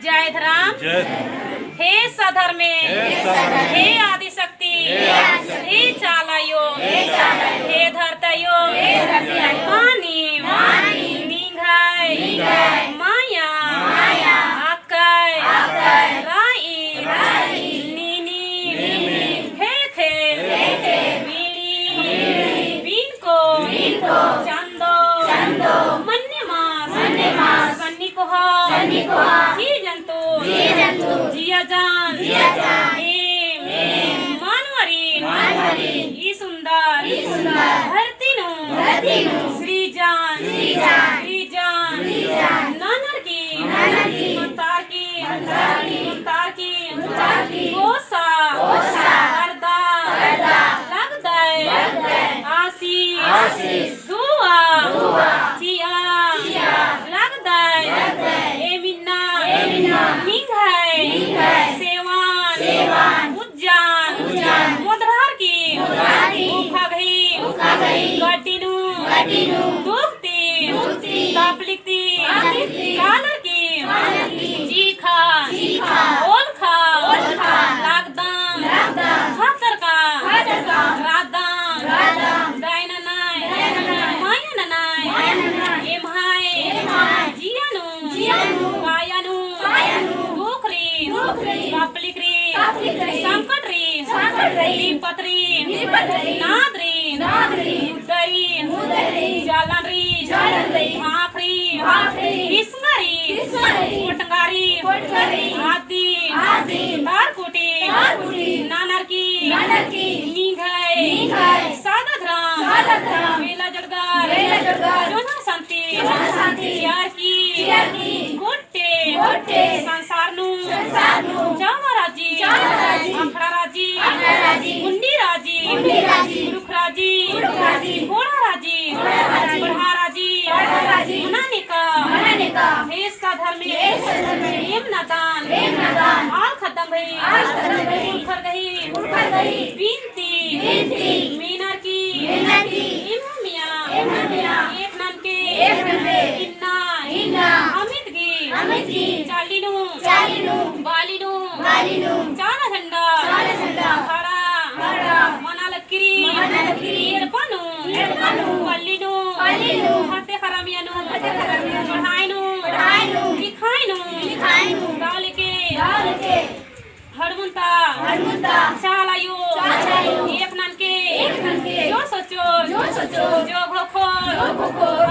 जय धर्म हे सधर्मे हे आदिशक्ति हे चालायो हे धरतयो मानी निघाय माया आकाय राई नीनी हे बीड़ी बीनको चंदो मन्यमास सन्नी को जी जंतु जिया जान मानवरी ई सुंदर धरती नु श्री जान नानर की मुंतार की गोसा करदा लगदय आशीष दुआ चिया लगदय ए मिन्ना निघाय सेवान उज्जान मोदरार की उखा गई गड्डीनु दुखती तापलिकती कालर की जीखा ओल खा लागदाम खातर का रादाम दायनानाय मायानानाय एमहाय जियानु कायानु दुखरी तापलिकरी संकटरी पतरी नादरी उदरी जालनरी आखरी हिस्मरी पटंगारी आदि तारकुटी नानर की निघाय सादा धर्म वेला जड़गार जोना शांति यार की गोटे संसार नु जावा राजी अखड़ा राजी गुंडी राजी रुख राजी घोड़ा राजी बढ़ा राजी मनाने का भेष का धर्म एम नदान आल खत्म भई उखर गई बीनती मीनार की मिया एक नाम के इन्ना अमित की चालीनु बालीनु चाला झंडा खड़ा मनालक्किरी एड़पनु पल्लीनु हते खरामियानु बढ़ाइनु लिखाइनु डालके हड़मुंता चालायो एक नाम के जो सोचो जो भोखो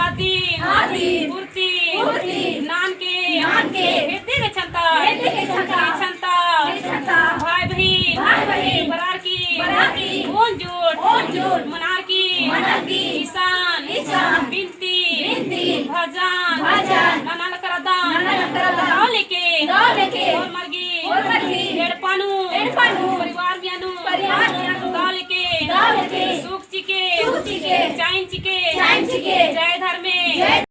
आदि पूर्ति नाम के हेते के क्षमता भाई बहन बरार की ओन जोड़ मनार की ईशान बिनती भजन नाना करदा लेके और मरगी एड़पानु परिवार मियानु दाल के सुख चिके चाइन चिके जय धर्मे